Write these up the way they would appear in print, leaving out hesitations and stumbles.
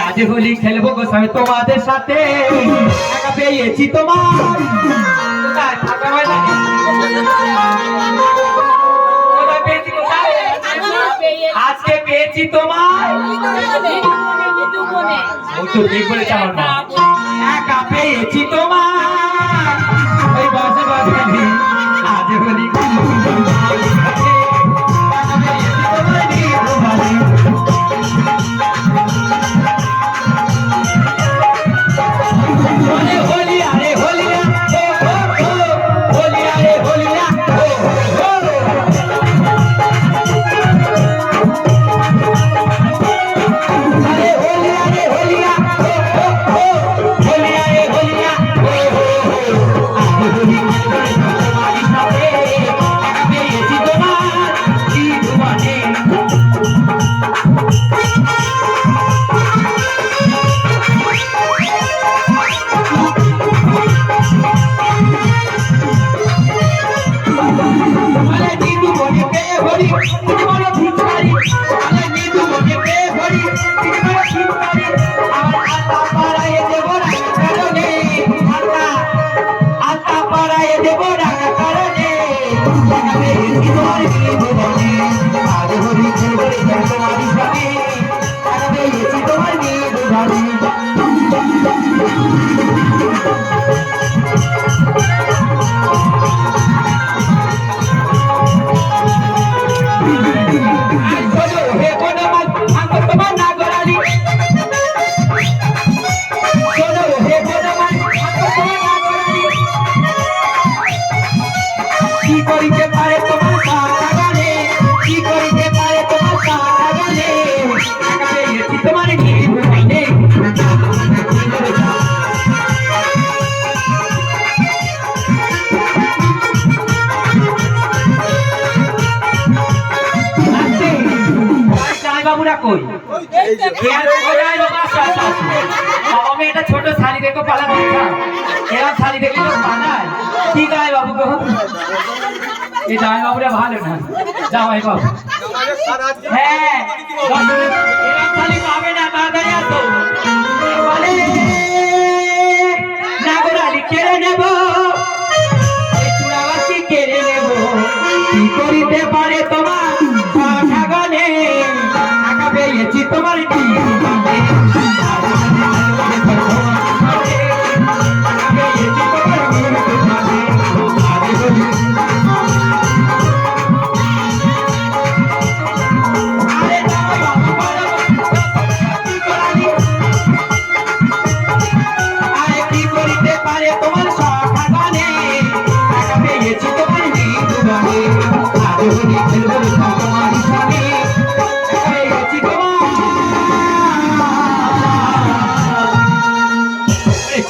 आज होली खेलबो गोसाई তোমাদের সাথে টাকা পেয়েছি তোমার কোথায় টাকা হয় না কোথায় পেয়েছি কোথায় আজকে পেয়েছি তোমার ও তো ঠিক বলেছে আমার মা টাকা পেয়েছি তোমার ওই বাসে বাসে আজ হোলি খেলবো গোসাই টাকা পেয়েছি তোমার ছোট শাড়ি দেখো পালা এরকম শাড়ি দেখলে তো পালায় কি গায়ে বাবু গো এই জামাই বাবুরা ভালো না জামাই বাবু হ্যাঁ এরকম শাড়ি পাবে না তাড়াতাড়ি আসো বলে নাগরালি কেড়ে নেব এই চূড়াবাসী কেড়ে নেব কি করিতে পারে তোমার গনে টাকা পেয়েছি তোমার কি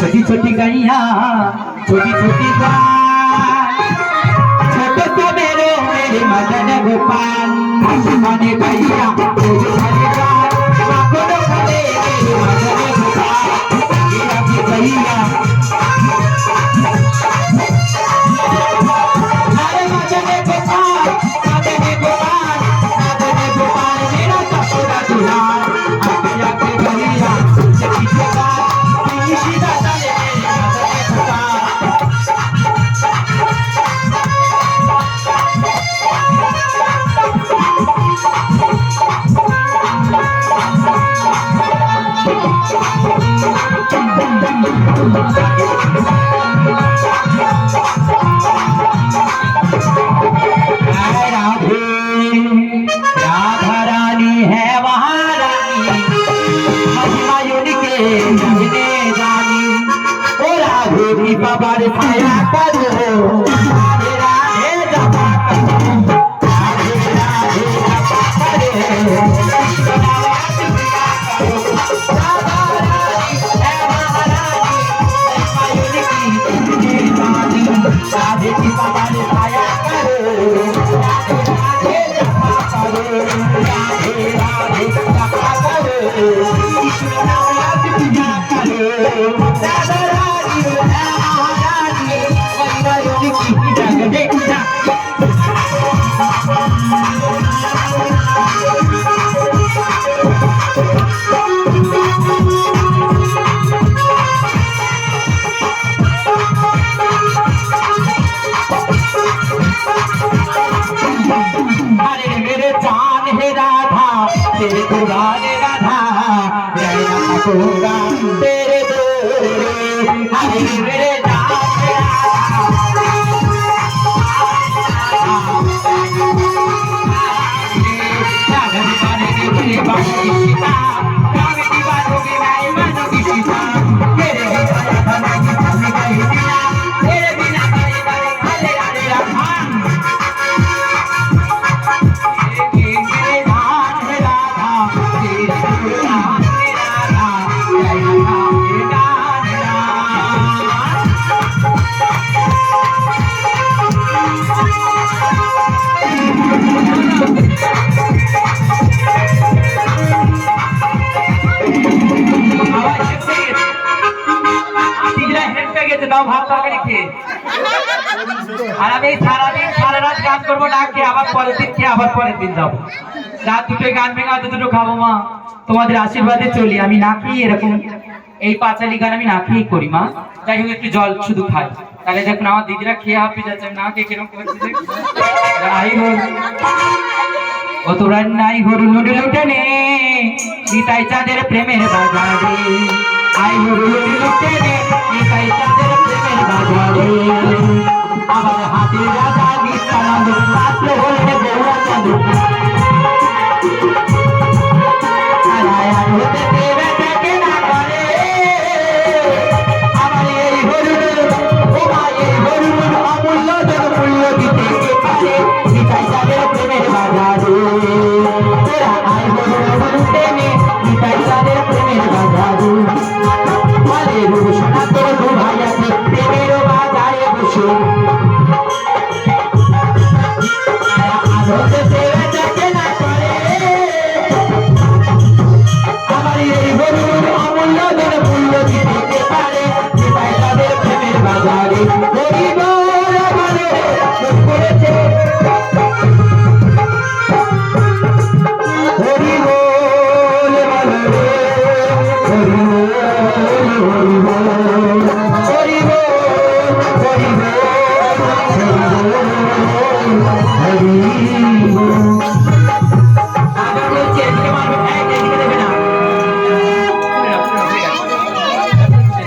छोटी छोटी गैया छोटी छोटी छोट तो मेरे मदन गोपाल माने गैया बाबा रे पाया करो राधे जपा करो राधे जपा करो दूंगा तेरे दूरे आई मेरे দাও ভাত তরকারি খেয়ে আর আমি সারাদিন সারা রাত গান করবো না খেয়ে আবার পরের দিন খেয়ে আবার পরের দিন যাবো রাত দুটোই গান ভেঙে হয়তো দুটো খাবো মা তোমাদের আশীর্বাদে চলি আমি না খেয়ে এরকম এই পাঁচালি গান আমি না খেয়েই করি মা যাই হোক একটু জল শুধু খাই তাহলে দেখুন আমার দিদিরা খেয়ে হাঁপিয়ে যাচ্ছে না খেয়ে কিরকম করছে ও তোরা নাই হরু নুডুল উঠে নে নিতাই চাঁদের প্রেমের বাজারে আই হরু নুডুল উঠে নে নিতাই চাঁদের প্রেমের বাজারে আবার হাতে রাজা নিতানন্দ রাত্র হলে বউরা চাঁদু আয় আয় হতে দেবে থেকে না করে আমার এই হরু ও মা এই হরু অমূল্য জনমূল্য দিতে পারে নিতাই চাঁদের প্রেমের বাজারে তোরা আই হরু উঠে নে নিতাই চাঁদের প্রেমের বাজারে বলে রূপ সোনা তোর দু ভাই আছে প্রেমের বাজারে বসে আলোতে সেরা যাকে না করে আমার এই গরুর অমূল্য ধরে মূল্য দিতে পারে নিতাই চাঁদের প্রেমের বাজারে গরিব বলে করেছে হরি বল বলে হরি বল হরি বল হরি বল হরি বল হরি